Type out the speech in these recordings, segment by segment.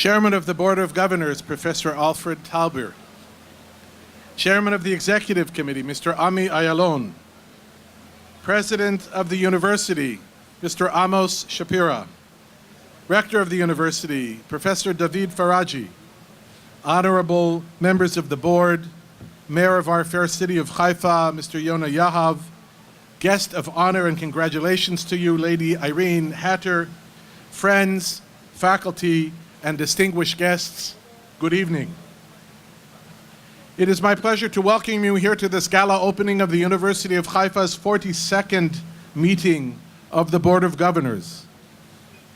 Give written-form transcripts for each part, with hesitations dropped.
Chairman of the Board of Governors, Professor Alfred Talber. Chairman of the Executive Committee, Mr. Ami Ayalon. President of the University, Mr. Amos Shapira. Rector of the University, Professor David Faraji. Honorable members of the board, Mayor of our fair city of Haifa, Mr. Yona Yahav. Guest of honor and congratulations to you, Lady Irene Hatter. Friends, faculty, and distinguished guests, good evening. It is my pleasure to welcome you here to this gala opening of the University of Haifa's 42nd meeting of the Board of Governors.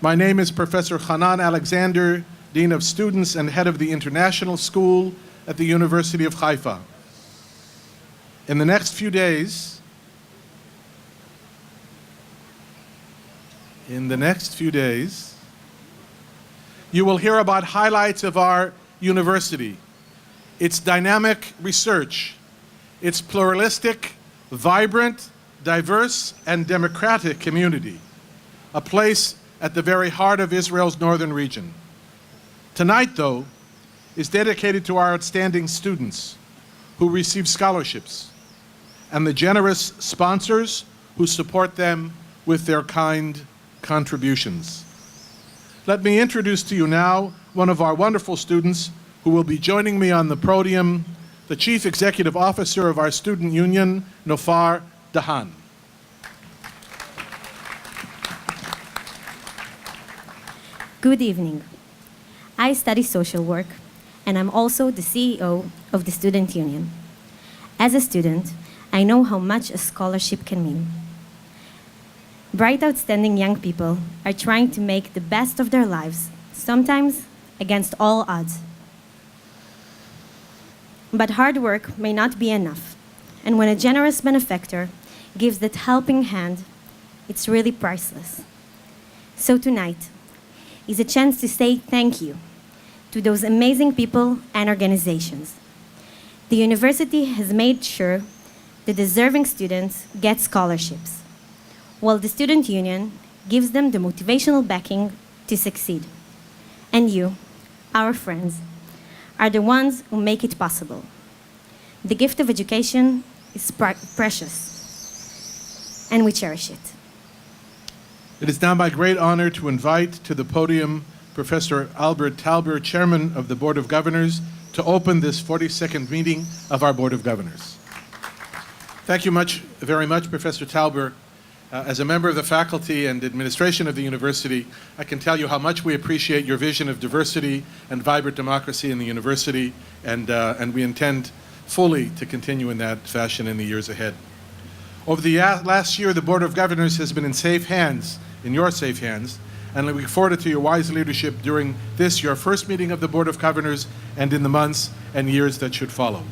My name is Professor Hanan Alexander, Dean of Students and Head of the International School at the University of Haifa. In the next few days, you will hear about highlights of our university, its dynamic research, its pluralistic, vibrant, diverse, and democratic community, a place at the very heart of Israel's northern region. Tonight, though, is dedicated to our outstanding students who receive scholarships and the generous sponsors who support them with their kind contributions. Let me introduce to you now one of our wonderful students who will be joining me on the podium, the Chief Executive Officer of our student union, Nofar Dahan. Good evening. I study social work, and I'm also the CEO of the student union. As a student, I know how much a scholarship can mean. Bright, outstanding young people are trying to make the best of their lives, sometimes against all odds. But hard work may not be enough, and when a generous benefactor gives that helping hand, it's really priceless. So tonight is a chance to say thank you to those amazing people and organizations. The university has made sure the deserving students get scholarships, while the student union gives them the motivational backing to succeed. And you, our friends, are the ones who make it possible. The gift of education is precious, and we cherish it. It is now my great honor to invite to the podium Professor Albert Talber, Chairman of the Board of Governors, to open this 42nd meeting of our Board of Governors. Thank you very much, Professor Talber. As a member of the faculty and administration of the university, I can tell you how much we appreciate your vision of diversity and vibrant democracy in the university, and we intend fully to continue in that fashion in the years ahead. Over the last year, the Board of Governors has been in safe hands, in your safe hands, and I look forward to your wise leadership during this, your first meeting of the Board of Governors, and in the months and years that should follow.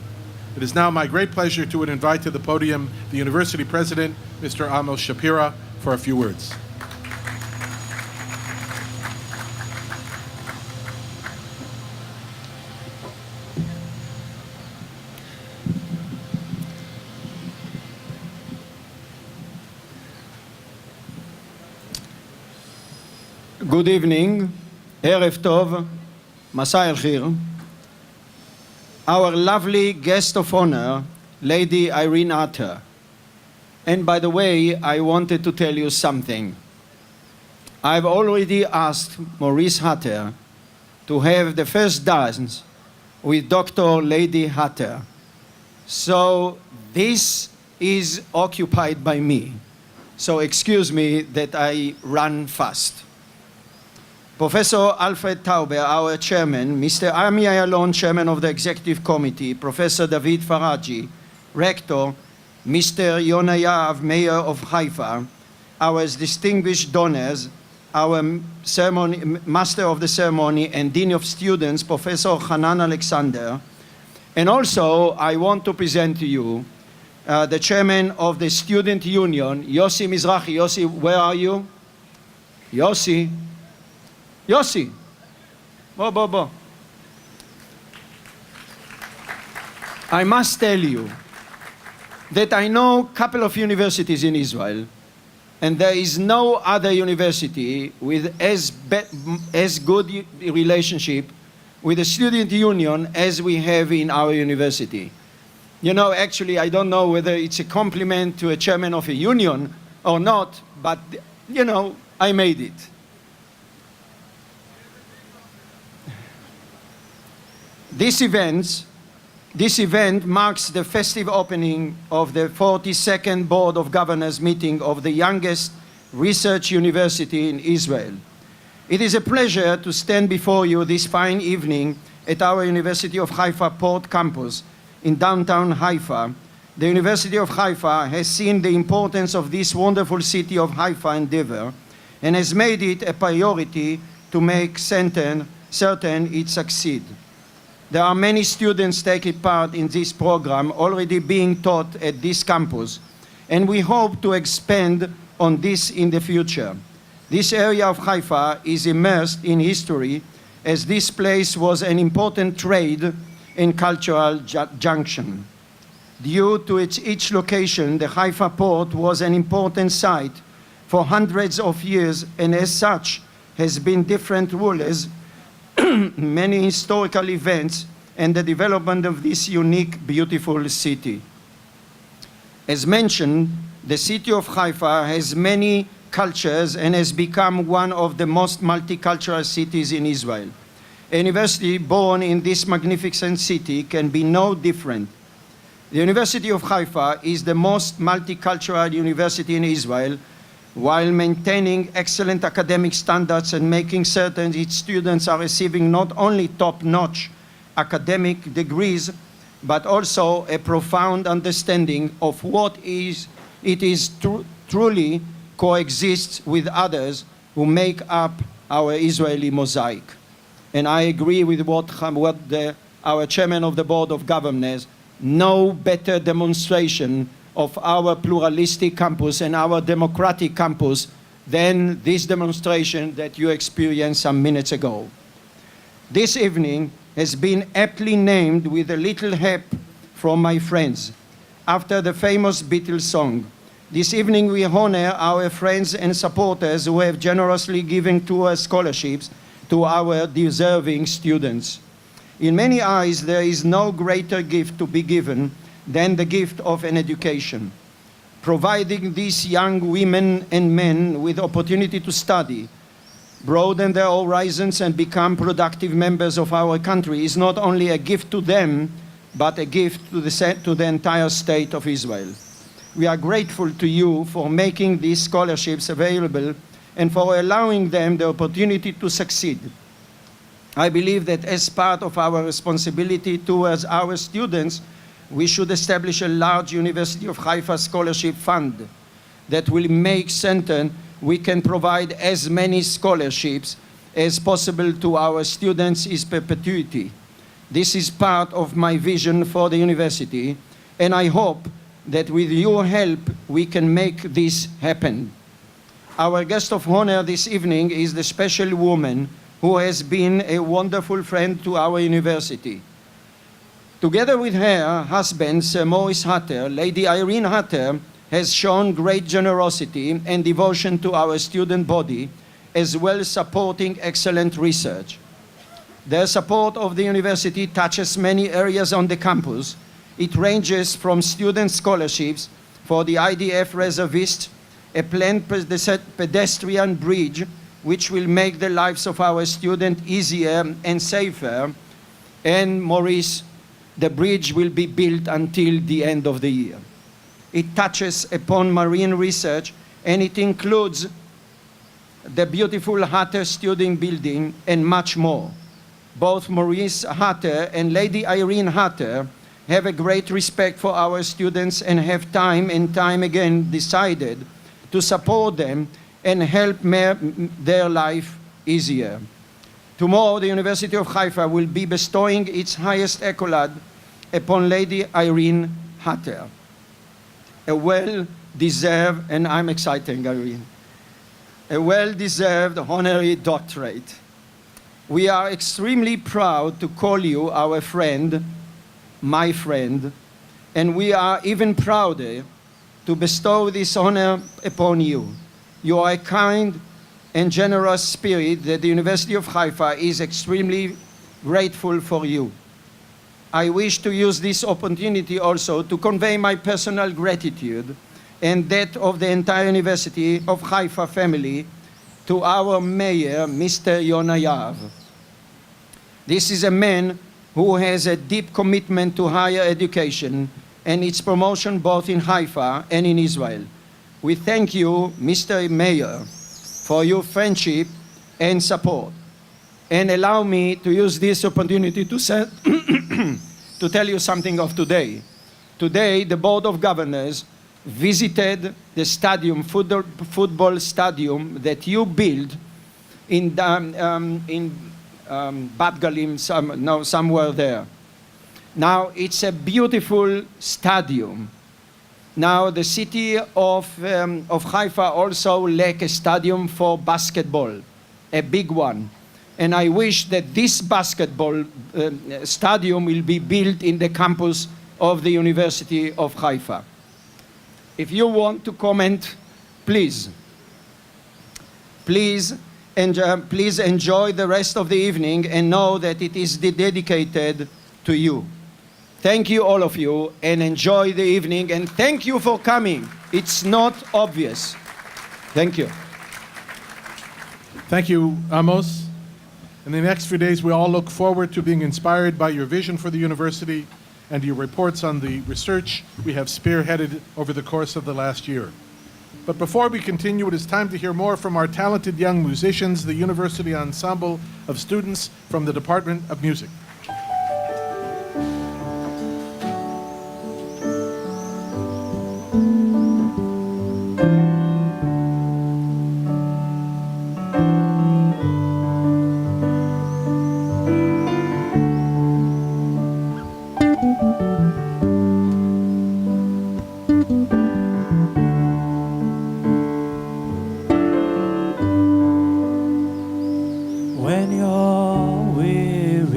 It is now my great pleasure to invite to the podium the University President, Mr. Amos Shapira, for a few words. Good evening, Erev Tov, Masai al-Khir. Our lovely guest of honor, Lady Irene Hatter. And by the way, I wanted to tell you something. I've already asked Maurice Hatter to have the first dance with Dr. Lady Hatter. So this is occupied by me. So excuse me that I run fast. Professor Alfred Talber, our chairman, Mr. Ami Ayalon, chairman of the executive committee, Professor David Faraji, rector, Mr. Yona Yahav, mayor of Haifa, our distinguished donors, our master of the ceremony and dean of students, Professor Hanan Alexander, and also I want to present to you the chairman of the student union, Yossi Mizrahi. Yossi, where are you? Yossi. Yossi, bo. I must tell you that I know a couple of universities in Israel, And there is no other university with as good relationship with the student union as we have in our university. You know, actually, I don't know whether it's a compliment to a chairman of a union or not, but, you know, I made it. This event marks the festive opening of the 42nd Board of Governors meeting of the youngest research university in Israel. It is a pleasure to stand before you this fine evening at our University of Haifa Port Campus in downtown Haifa. The University of Haifa has seen the importance of this wonderful city of Haifa endeavor and has made it a priority to make certain it succeed. There are many students taking part in this program already being taught at this campus, and we hope to expand on this in the future. This area of Haifa is immersed in history, as this place was an important trade and cultural junction. Due to its location, the Haifa port was an important site for hundreds of years, and as such has been different rulers, many historical events, and the development of this unique, beautiful city. As mentioned, the city of Haifa has many cultures and has become one of the most multicultural cities in Israel. A university born in this magnificent city can be no different. The University of Haifa is the most multicultural university in Israel, while maintaining excellent academic standards and making certain its students are receiving not only top-notch academic degrees, but also a profound understanding of what truly coexists with others who make up our Israeli mosaic. And I agree with what our chairman of the Board of Governors, no better demonstration of our pluralistic campus and our democratic campus than this demonstration that you experienced some minutes ago. This evening has been aptly named with a little help from my friends after the famous Beatles song. This evening we honor our friends and supporters who have generously given to us scholarships to our deserving students. In many eyes, there is no greater gift to be given than the gift of an education. Providing these young women and men with opportunity to study, broaden their horizons and become productive members of our country is not only a gift to them, but a gift to the entire state of Israel. We are grateful to you for making these scholarships available and for allowing them the opportunity to succeed. I believe that as part of our responsibility towards our students, we should establish a large University of Haifa scholarship fund that will make certain we can provide as many scholarships as possible to our students in perpetuity. This is part of my vision for the university, and I hope that with your help we can make this happen. Our guest of honor this evening is the special woman who has been a wonderful friend to our university. Together with her husband, Sir Maurice Hatter, Lady Irene Hatter has shown great generosity and devotion to our student body, as well as supporting excellent research. Their support of the university touches many areas on the campus. It ranges from student scholarships for the IDF reservists, a planned pedestrian bridge which will make the lives of our students easier and safer, and Maurice, the bridge will be built until the end of the year. It touches upon marine research, and it includes the beautiful Hatter Student Building and much more. Both Maurice Hatter and Lady Irene Hatter have a great respect for our students and have time and time again decided to support them and help make their life easier. Tomorrow, the University of Haifa will be bestowing its highest accolade upon Lady Irene Hatter. A well-deserved, and I'm excited, Irene, a well-deserved honorary doctorate. We are extremely proud to call you our friend, my friend, and we are even prouder to bestow this honor upon you. You are a kind and generous spirit that the University of Haifa is extremely grateful for you. I wish to use this opportunity also to convey my personal gratitude and that of the entire University of Haifa family to our mayor, Mr. Yona Yahav. This is a man who has a deep commitment to higher education and its promotion both in Haifa and in Israel. We thank you, Mr. Mayor, for your friendship and support. And allow me to use this opportunity to say, to tell you something of today. Today, the Board of Governors visited the stadium, football stadium that you built in Bat Galim, somewhere there. Now, it's a beautiful stadium. Now, the city of Haifa also lacks a stadium for basketball, a big one. And I wish that this basketball stadium will be built in the campus of the University of Haifa. If you want to comment, please. Please enjoy the rest of the evening and know that it is dedicated to you. Thank you, all of you, and enjoy the evening, and thank you for coming. It's not obvious. Thank you. Thank you, Amos. In the next few days, we all look forward to being inspired by your vision for the university and your reports on the research we have spearheaded over the course of the last year. But before we continue, it is time to hear more from our talented young musicians, the University Ensemble of Students from the Department of Music. When you're weary,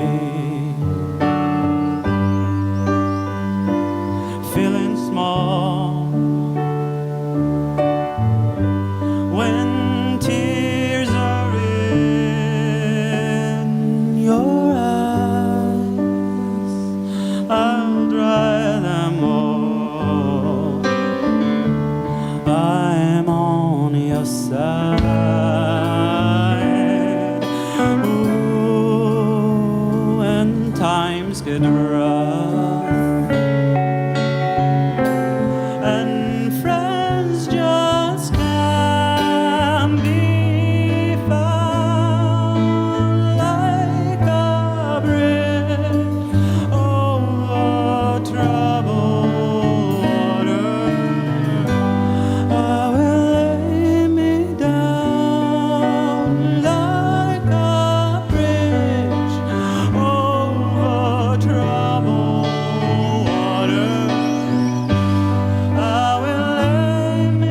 feeling small, when tears are in your eyes, I'll dry them all. I'm on your side. Times get rough and friends just can't be found, like a bridge over troubled water. I will lay me down like a bridge over troubled water. I will lay me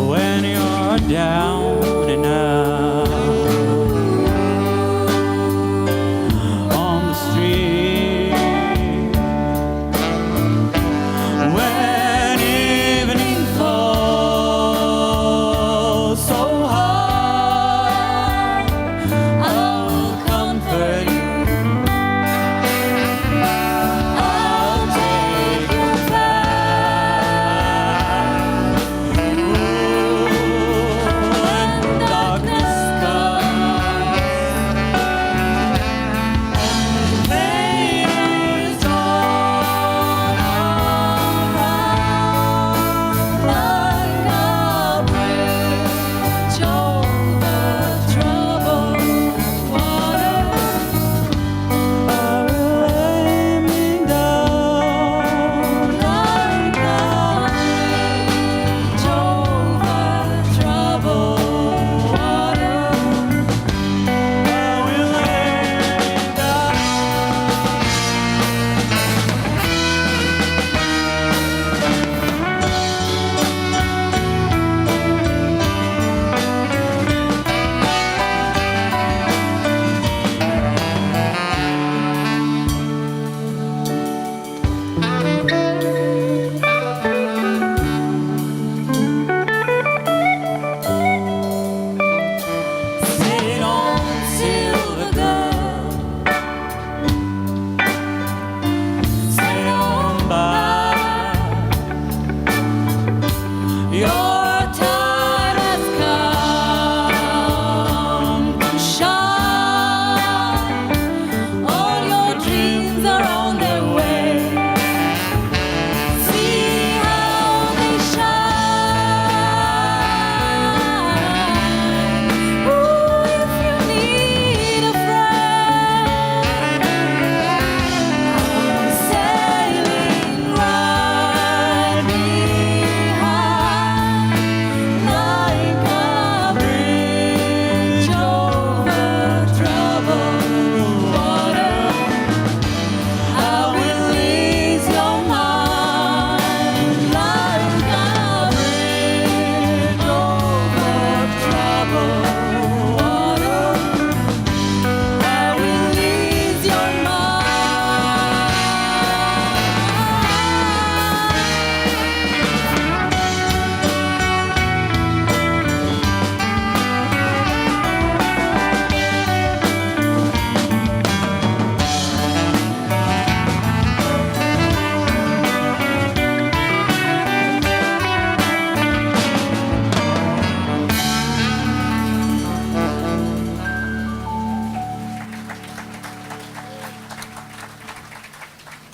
when you're down and out on the street, when evening falls so hard, I'll comfort you. I'll take you back. And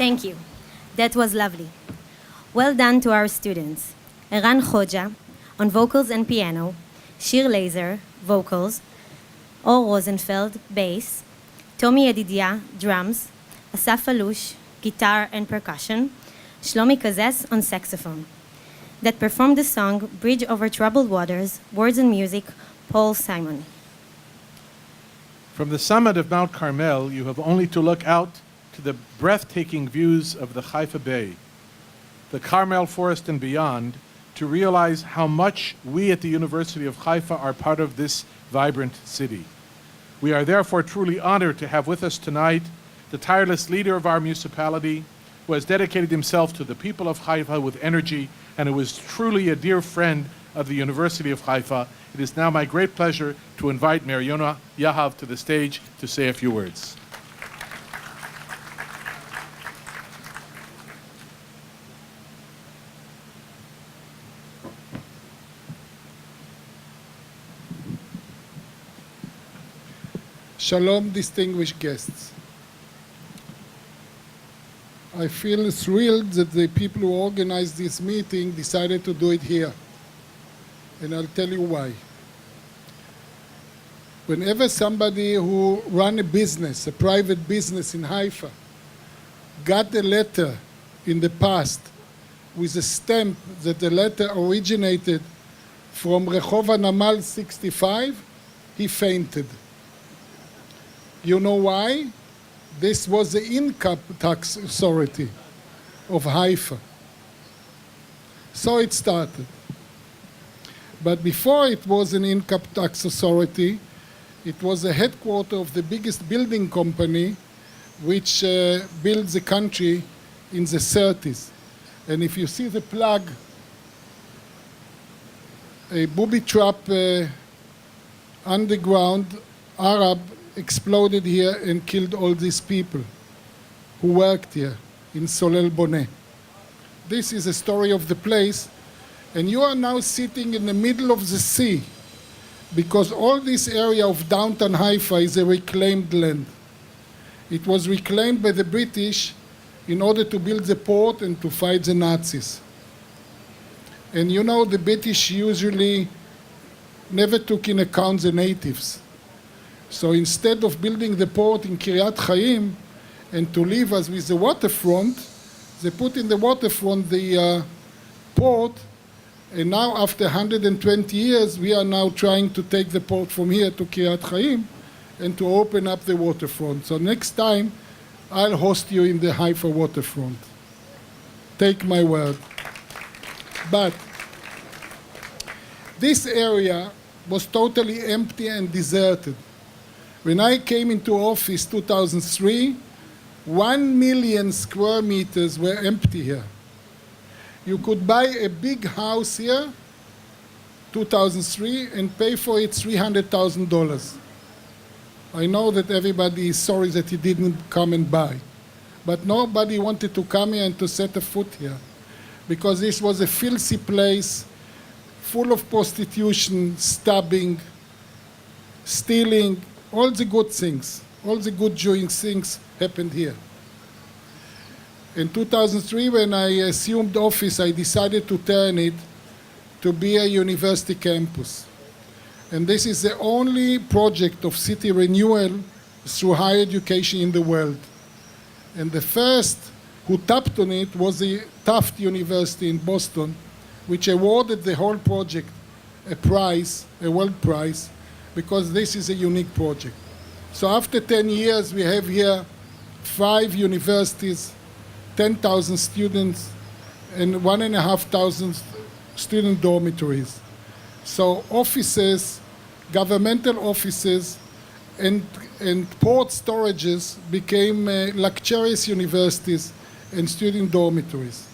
Thank you. That was lovely. Well done to our students. Eran Khoja on vocals and piano, Shir Laser, vocals, Or Rosenfeld, bass, Tommy Edidia, drums, Asaf Alush, guitar and percussion, Shlomi Kazes on saxophone. That performed the song Bridge Over Troubled Waters, words and music, Paul Simon. From the summit of Mount Carmel, you have only to look out to the breathtaking views of the Haifa Bay, the Carmel Forest and beyond, to realize how much we at the University of Haifa are part of this vibrant city. We are therefore truly honored to have with us tonight the tireless leader of our municipality, who has dedicated himself to the people of Haifa with energy and who is truly a dear friend of the University of Haifa. It is now my great pleasure to invite Mayor Yona Yahav to the stage to say a few words. Shalom, distinguished guests. I feel thrilled that the people who organized this meeting decided to do it here. And I'll tell you why. Whenever somebody who ran a business, a private business in Haifa, got a letter in the past with a stamp that the letter originated from Rehov Namal 65, he fainted. You know why? This was the income tax authority of Haifa. So it started. But before it was an income tax authority, it was the headquarters of the biggest building company which built the country in the 30s. And if you see the plug, a booby trap underground Arab exploded here and killed all these people who worked here in Solel Boneh. This is a story of the place, and you are now sitting in the middle of the sea because all this area of downtown Haifa is a reclaimed land. It was reclaimed by the British in order to build the port and to fight the Nazis. And you know, the British usually never took in account the natives. So instead of building the port in Kiryat Chaim and to leave us with the waterfront, they put in the waterfront the port, and now after 120 years, we are now trying to take the port from here to Kiryat Chaim and to open up the waterfront. So next time, I'll host you in the Haifa waterfront. Take my word. But this area was totally empty and deserted. When I came into office 2003, 1 million square meters were empty here. You could buy a big house here, 2003, and pay for it $300,000. I know that everybody is sorry that he didn't come and buy, but nobody wanted to come here and to set a foot here because this was a filthy place full of prostitution, stabbing, stealing, all the good things, all the good Jewish things happened here. In 2003, when I assumed office, I decided to turn it to be a university campus. And this is the only project of city renewal through higher education in the world. And the first who tapped on it was the Taft University in Boston, which awarded the whole project a prize, a world prize, because this is a unique project. So after 10 years, we have here 5 universities, 10,000 students, and 1,500 student dormitories. So offices, governmental offices, and port storages became luxurious universities and student dormitories.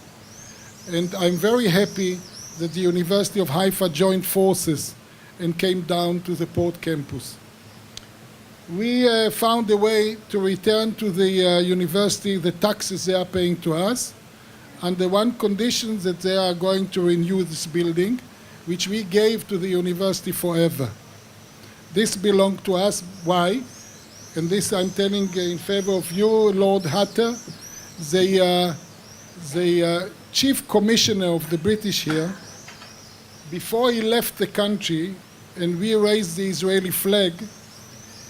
And I'm very happy that the University of Haifa joined forces and came down to the port campus. We found a way to return to the university the taxes they are paying to us, under one condition that they are going to renew this building, which we gave to the university forever. This belonged to us. Why? And this I'm telling in favor of you, Lord Hatter, the chief commissioner of the British here, before he left the country and we raised the Israeli flag,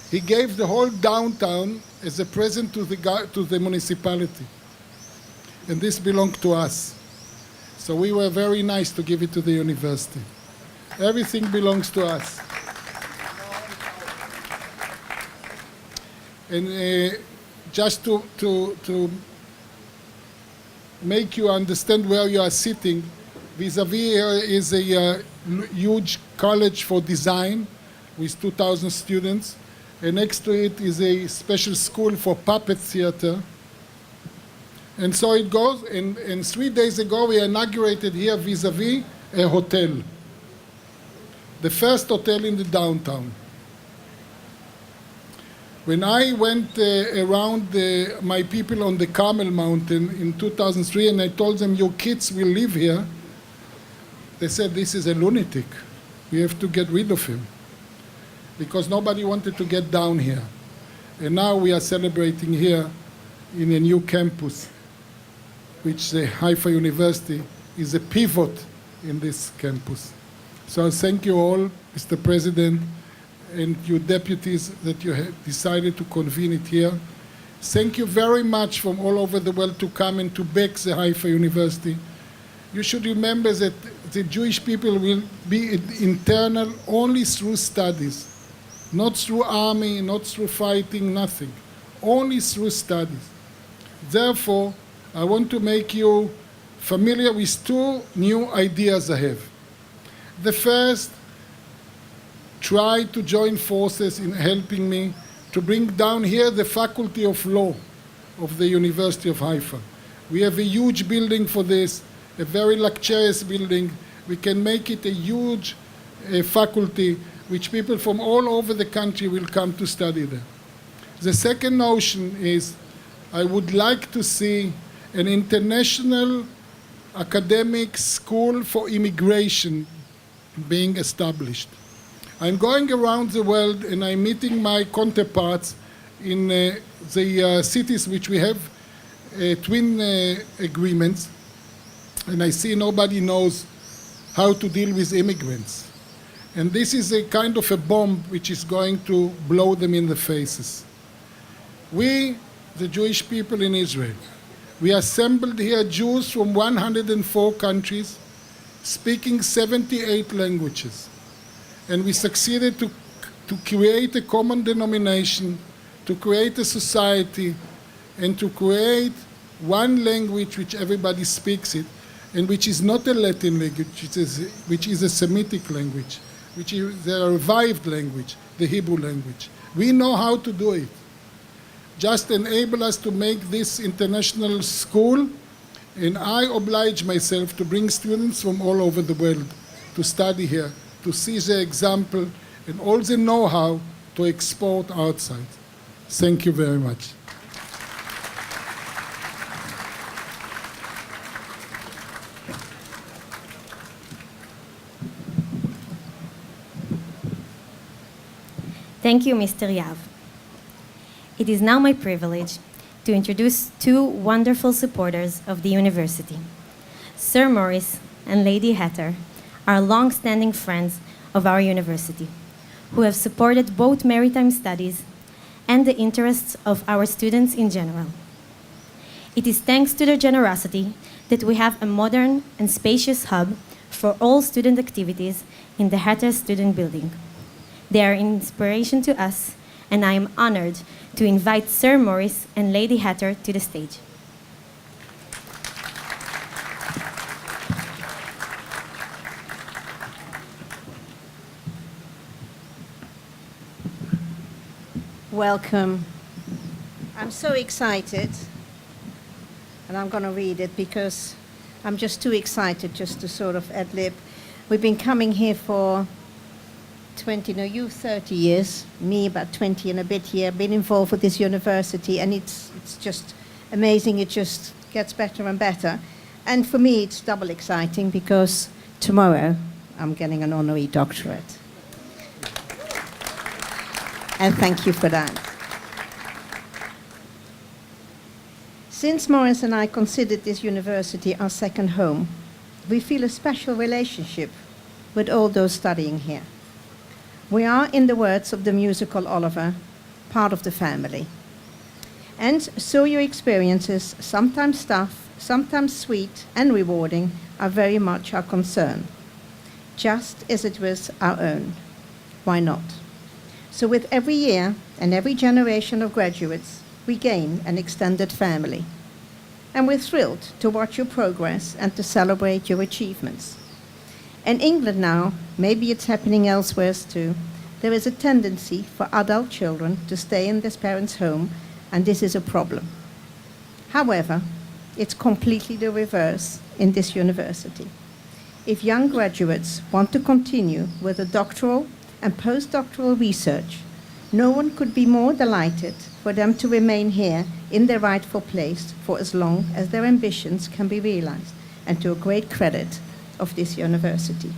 he gave the whole downtown as a present to the municipality. And this belonged to us. So we were very nice to give it to the university. Everything belongs to us. And just to make you understand where you are sitting, vis-a-vis here is a huge college for design with 2,000 students. And next to it is a special school for puppet theater. And so it goes, and 3 days ago we inaugurated here vis-a-vis a hotel. The first hotel in the downtown. When I went around my people on the Carmel Mountain in 2003 and I told them, your kids will live here, they said, this is a lunatic. We have to get rid of him. Because nobody wanted to get down here. And now we are celebrating here in a new campus, which the Haifa University is a pivot in this campus. So thank you all, Mr. President, and your deputies that you have decided to convene it here. Thank you very much from all over the world to come and to back the Haifa University. You should remember that the Jewish people will be internal only through studies, not through army, not through fighting, nothing, only through studies. Therefore, I want to make you familiar with two new ideas I have. The first, try to join forces in helping me to bring down here the Faculty of Law of the University of Haifa. We have a huge building for this, a very luxurious building. We can make it a huge faculty which people from all over the country will come to study there. The second notion is I would like to see an international academic school for immigration being established. I'm going around the world and I'm meeting my counterparts in the cities which we have twin agreements, and I see nobody knows how to deal with immigrants. And this is a kind of a bomb which is going to blow them in the faces. We, the Jewish people in Israel, we assembled here Jews from 104 countries, speaking 78 languages. And we succeeded to create a common denomination, to create a society, and to create one language which everybody speaks it, and which is not a Latin language, which is a Semitic language, which is a revived language, the Hebrew language. We know how to do it. Just enable us to make this international school, and I oblige myself to bring students from all over the world to study here, to see the example and all the know-how to export outside. Thank you very much. Thank you, Mr. Yav. It is now my privilege to introduce two wonderful supporters of the university. Sir Maurice and Lady Hatter are long-standing friends of our university, who have supported both maritime studies and the interests of our students in general. It is thanks to their generosity that we have a modern and spacious hub for all student activities in the Hatter Student Building. They are an inspiration to us, and I am honored to invite Sir Maurice and Lady Hatter to the stage. Welcome. I'm so excited, and I'm going to read it because I'm just too excited just to sort of ad-lib. We've been coming here for 20, no, you 30 years, me about 20 and a bit here, been involved with this university, and it's just amazing. It just gets better and better. And for me, it's double exciting because tomorrow I'm getting an honorary doctorate. And thank you for that. Since Morris and I considered this university our second home, we feel a special relationship with all those studying here. We are, in the words of the musical Oliver, part of the family. And so your experiences, sometimes tough, sometimes sweet and rewarding, are very much our concern, just as it was our own. Why not? So with every year and every generation of graduates, we gain an extended family. And we're thrilled to watch your progress and to celebrate your achievements. In England now, maybe it's happening elsewhere too, there is a tendency for adult children to stay in their parents' home, and this is a problem. However, it's completely the reverse in this university. If young graduates want to continue with a doctoral and postdoctoral research, no one could be more delighted for them to remain here in their rightful place for as long as their ambitions can be realized, and to a great credit of this university.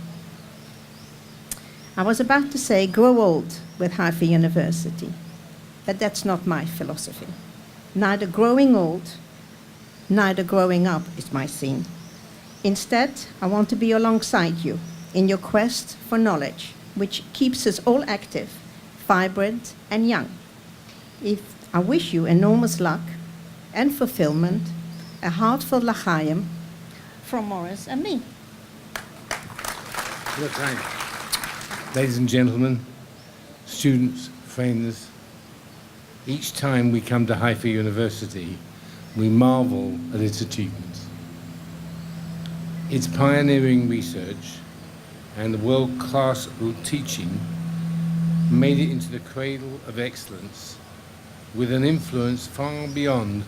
I was about to say grow old with Haifa University, but that's not my philosophy. Neither growing old, neither growing up is my scene. Instead, I want to be alongside you in your quest for knowledge, which keeps us all active, vibrant, and young. I wish you enormous luck and fulfillment, a heartfelt l'chaim from Morris and me. Ladies and gentlemen, students, friends, each time we come to Haifa University, we marvel at its achievements. Its pioneering research and world-class teaching made it into the cradle of excellence with an influence far beyond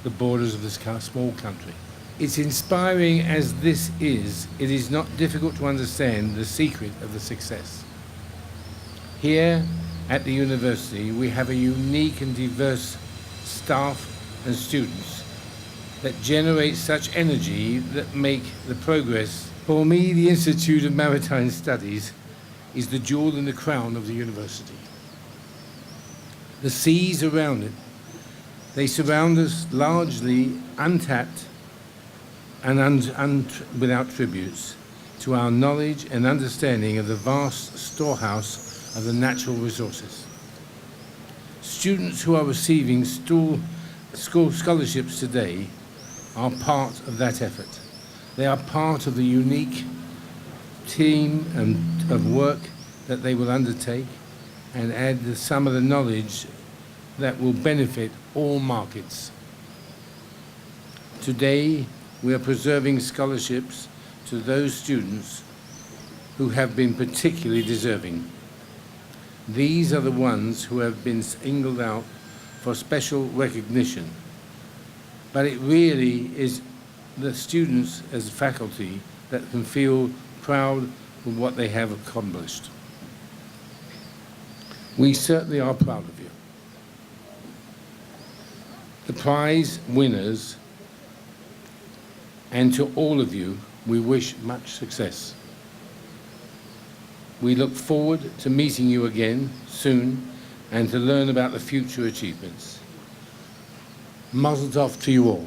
the borders of this small country. It's inspiring as this is, it is not difficult to understand the secret of the success. Here at the university, we have a unique and diverse staff and students that generate such energy that make the progress. For me, the Institute of Maritime Studies is the jewel in the crown of the university. The seas around it, they surround us largely untapped and without tributes to our knowledge and understanding of the vast storehouse of the natural resources. Students who are receiving school scholarships today are part of that effort. They are part of the unique team of work that they will undertake and add some of the knowledge that will benefit all markets. Today, we are preserving scholarships to those students who have been particularly deserving. These are the ones who have been singled out for special recognition. But it really is the students as faculty that can feel proud of what they have accomplished. We certainly are proud of you. The prize winners, and to all of you, we wish much success. We look forward to meeting you again soon and to learn about the future achievements. Mazel tov to you all.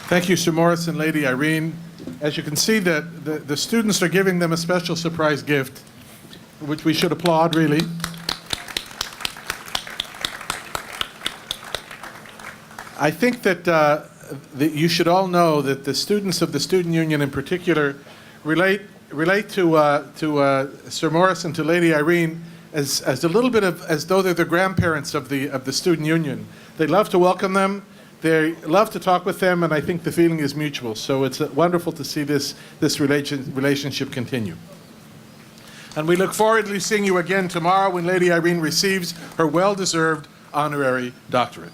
Thank you, Sir Morris and Lady Irene. As you can see, the students are giving them a special surprise gift, which we should applaud, really. I think that you should all know that the students of the Student Union in particular relate to Sir Morris and to Lady Irene as a little bit of as though they're the grandparents of the Student Union. They love to welcome them. They love to talk with them, and I think the feeling is mutual. So it's wonderful to see this relationship continue. And we look forward to seeing you again tomorrow when Lady Irene receives her well-deserved honorary doctorate.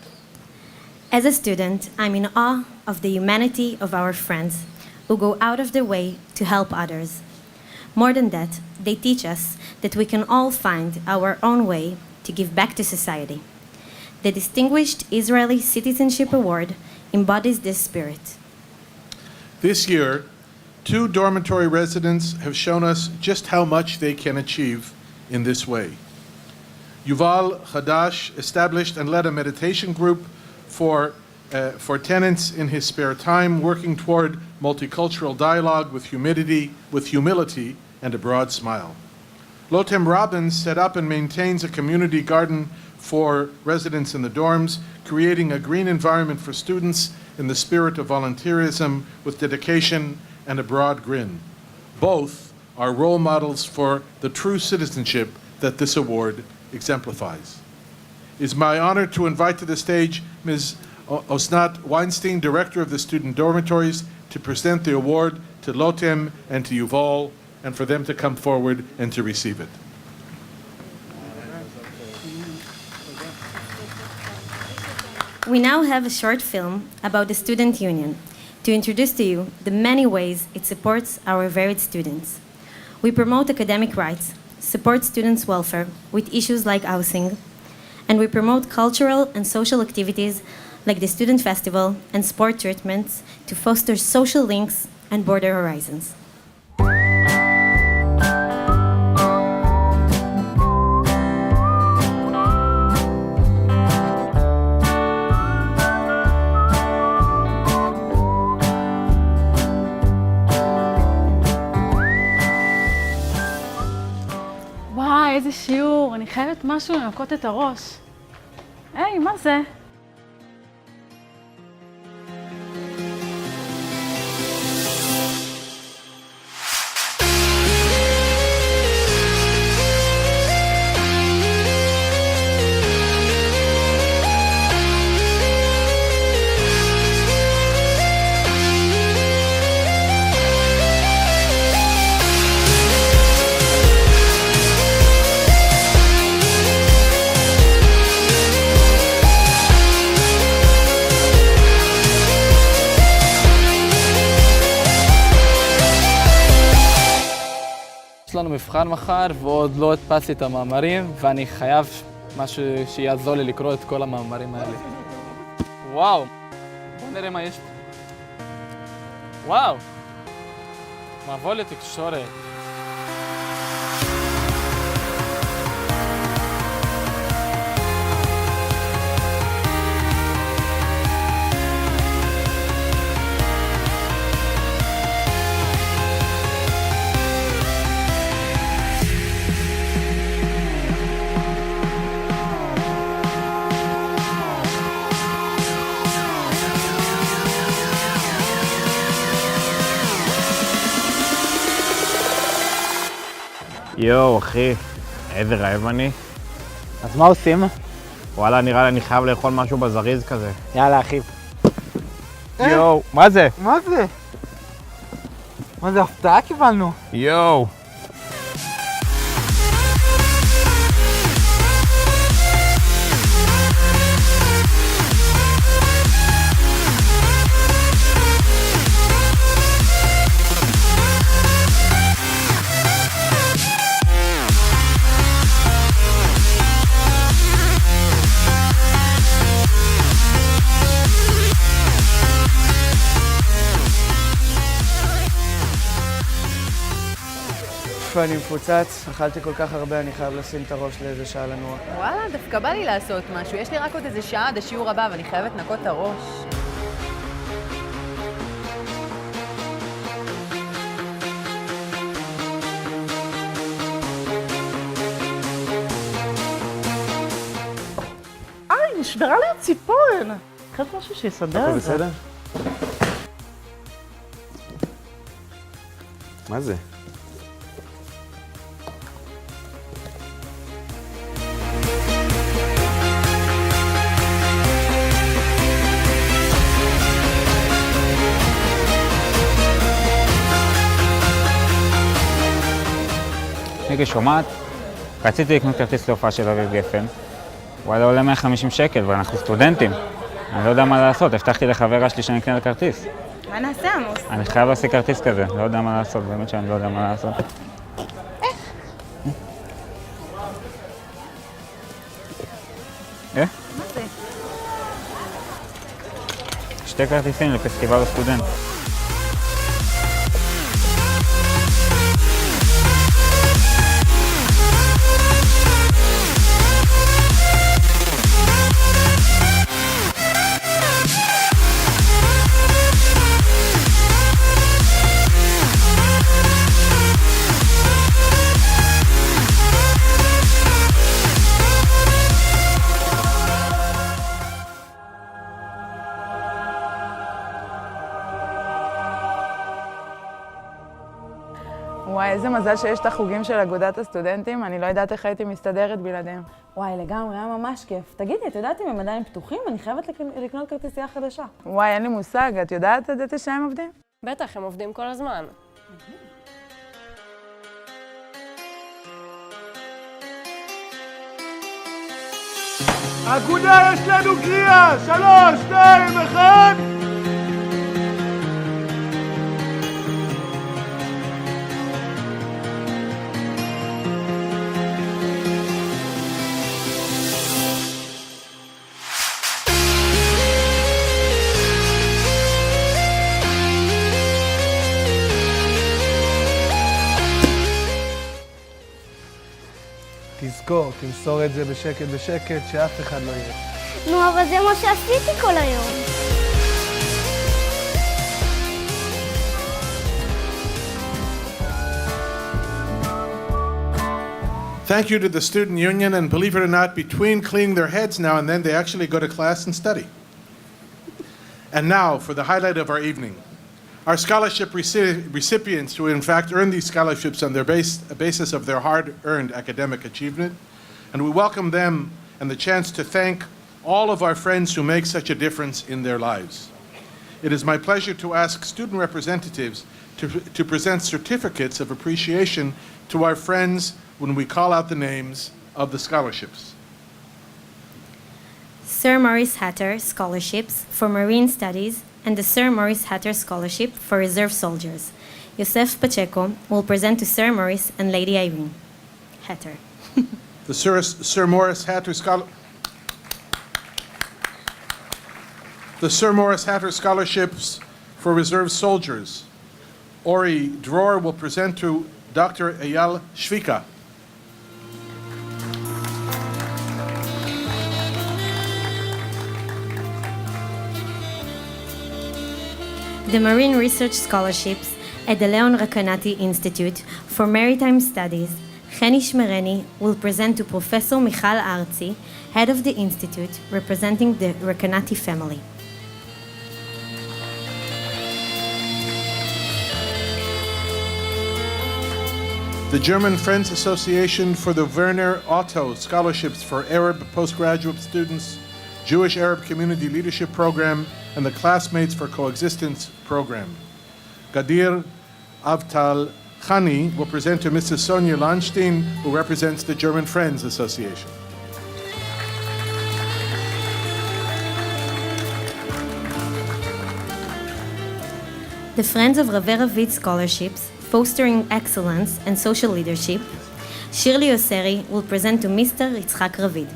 As a student, I'm in awe of the humanity of our friends who go out of their way to help others. More than that, they teach us that we can all find our own way to give back to society. The Distinguished Israeli Citizenship Award embodies this spirit. This year, 2 dormitory residents have shown us just how much they can achieve in this way. Yuval Hadash established and led a meditation group for tenants in his spare time, working toward multicultural dialogue with humility and a broad smile. Lotem Robbins set up and maintains a community garden for residents in the dorms, creating a green environment for students in the spirit of volunteerism with dedication and a broad grin. Both are role models for the true citizenship that this award exemplifies. It is my honor to invite to the stage Ms. Osnat Weinstein, Director of the Student Dormitories, to present the award to Lotem and to Yuval, and for them to come forward and to receive it. We now have a short film about the Student Union to introduce to you the many ways it supports our varied students. We promote academic rights, support students' welfare with issues like housing, and we promote cultural and social activities like the Student Festival and sport treatments to foster social links and border horizons. וואי, איזה שיעור, אני חייבת משהו לנקות את הראש. היי, מה זה? יש לנו מבחן מחר ועוד לא הדפסתי את המאמרים ואני חייב משהו שיעזור לי לקרוא את כל המאמרים האלה. וואו, בוא נראה מה יש פה. וואו, מבוא לתקשורת. יואו, אחי, איזה רעב אני. אז מה עושים? וואלה, נראה לי אני חייב לאכול משהו בזריז כזה. יאללה, אחי. יואו, מה זה? מה זה? מה זה, הפתעה קיבלנו? יואו. אני מפוצץ, אכלתי כל כך הרבה, אני חייב לשים את הראש לאיזה שעה לנוע. וואלה, דווקא בא לי לעשות משהו. יש לי רק עוד איזה שעה עד השיעור הבא, ואני חייבת לנקות את הראש. נשברה לי הציפורן. חייב משהו שיסדר את זה. בסדר? מה זה? רגע, שומעת? רציתי לקנות כרטיס להופעה של אביב גפן. וואלה, עולה 150 שקל, ואנחנו סטודנטים. אני לא יודע מה לעשות, הבטחתי לחברה שלי שאני אקנה לה כרטיס. מה נעשה, עמוס? אני חייב להשיג כרטיס כזה, לא יודע מה לעשות, באמת שאני לא יודע מה לעשות. איך? מה זה? שתי כרטיסים לפסטיבל הסטודנט. איזה מזל שיש את החוגים של אגודת הסטודנטים, אני לא יודעת איך הייתי מסתדרת בלעדיהם. וואי, לגמרי, היה ממש כיף. תגידי, את יודעת אם הם עדיין פתוחים? אני חייבת לקנות כרטיסייה חדשה. וואי, אין לי מושג, את יודעת עד איזה שהם עובדים? בטח, הם עובדים כל הזמן. אגודה, יש לנו קריאה! 3, 2, 1! תזכור, תמסור את זה בשקט בשקט, שאף אחד לא יראה. נו, אבל זה מה שעשיתי כל היום. Thank you to the student union, and believe it or not, between cleaning their heads now and then, they actually go to class and study. And now for the highlight of our evening. Our scholarship recipients who in fact earned these scholarships on their basis of their hard-earned academic achievement, and we welcome them and the chance to thank all of our friends who make such a difference in their lives. It is my pleasure to ask student representatives to present certificates of appreciation to our friends when we call out the names of the scholarships. Sir Maurice Hatter Scholarships for Marine Studies and the Sir Maurice Hatter Scholarship for Reserve Soldiers. Yosef Pacheco will present to Sir Maurice and Lady Irene Hatter. The Sir Maurice Hatter The Sir Maurice Hatter Scholarships for Reserve Soldiers. Ori Dror will present to Dr. Eyal Shvika. The Marine Research Scholarships at the Leon Rekanati Institute for Maritime Studies. Cheni Shmereni will present to Professor Michal Arzi, head of the institute, representing the Rekanati family. The German Friends Association for the Werner Otto Scholarships for Arab Postgraduate Students, Jewish Arab Community Leadership Program, and the Classmates for Coexistence Program. Gadir Avtal Khani will present to Mrs. Sonia Landstein, who represents the German Friends Association. The Friends of Rave Ravid Scholarships, Fostering Excellence and Social Leadership, Shirley Oseri will present to Mr. Yitzhak Ravid.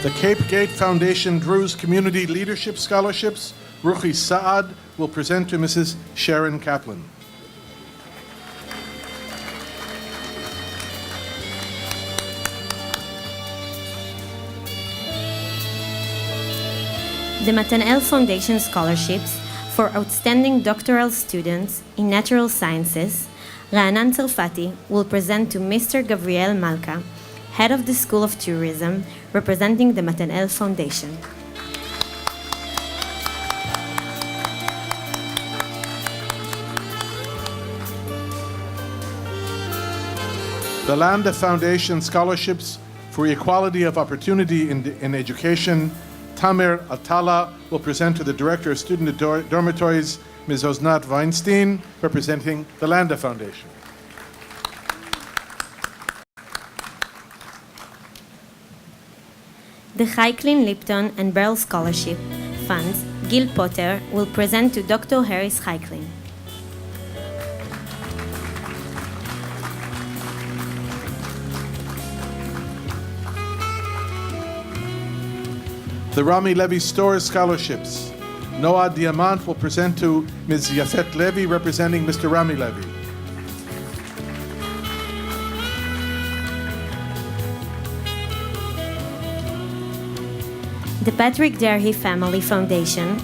The Cape Gate Foundation Druze Community Leadership Scholarships, Ruchi Saad will present to Mrs. Sharon Kaplan. The Matanel Foundation Scholarships for Outstanding Doctoral Students in Natural Sciences, Ra'anan Tsarfati will present to Mr. Gabriel Malka, head of the School of Tourism, representing the Matanel Foundation. The Landa Foundation Scholarships for Equality of Opportunity in Education, Tamer Atala will present to the Director of Student Dormitories, Ms. Osnat Weinstein, representing the Landa Foundation. The Heiklin Lipton and Beryl Scholarship Funds, Gil Potter will present to Dr. Harris Heiklin. The Rami Levy Stores Scholarships. Noah Diamant will present to Ms. Yafet Levy, representing Mr. Rami Levy. The Patrick Derhy Family Foundation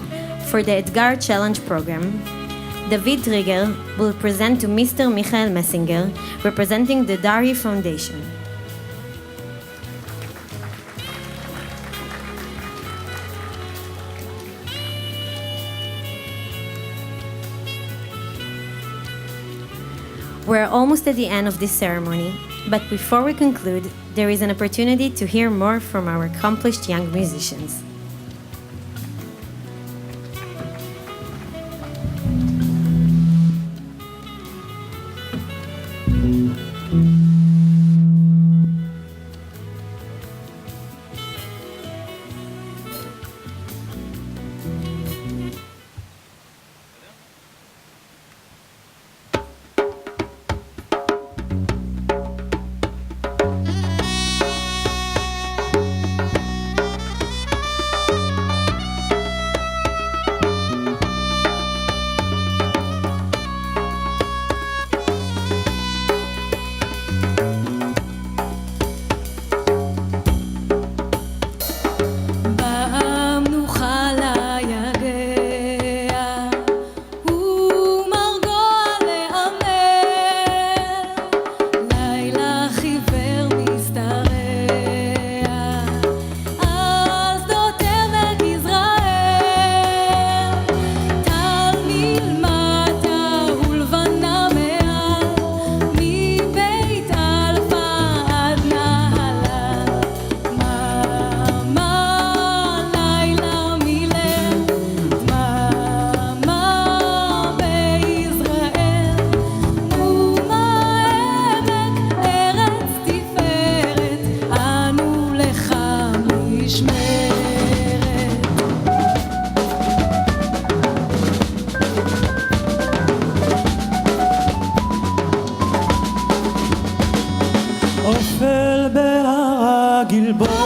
For the Edgar Challenge program, David Trigger will present to Mr. Michael Messinger, representing the Dari Foundation. We're almost at the end of this ceremony, but before we conclude, there is an opportunity to hear more from our accomplished young musicians. אופל בהר הגלבוע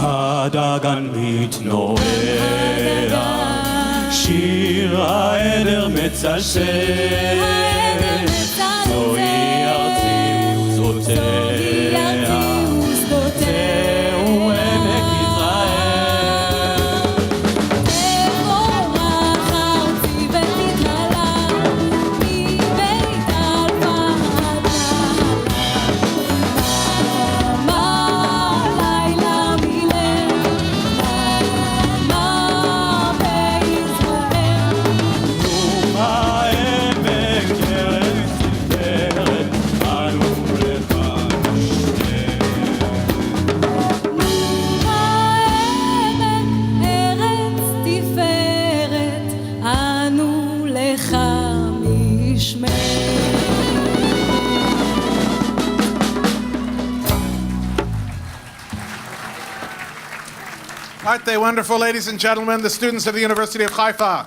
הדגן מתנועע, שיר העדר מצלצל, זוהי ארצי ושדותיה, זהו עמק יזרעאל. תבורך ארצי ותתהלה, מבית אלפא עד Aren't they wonderful, ladies and gentlemen, the students of the University of Haifa?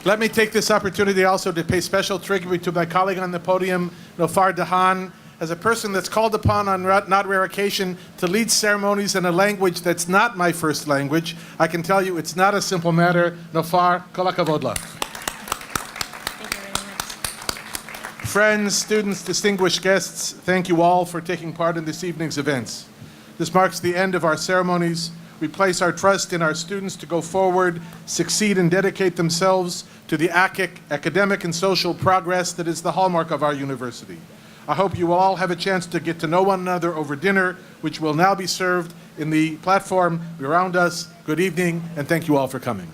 Let me take this opportunity also to pay special tribute to my colleague on the podium, Nofar Dahan, as a person that's called upon on not rare occasion to lead ceremonies in a language that's not my first language, I can tell you it's not a simple matter. Nofar, kol hakavod lach. Friends, students, distinguished guests, thank you all for taking part in this evening's events. This marks the end of our ceremonies. We place our trust in our students to go forward, succeed, and dedicate themselves to the academic and social progress that is the hallmark of our university. I hope you will all have a chance to get to know one another over dinner, which will now be served in the platform around us. Good evening, and thank you all for coming.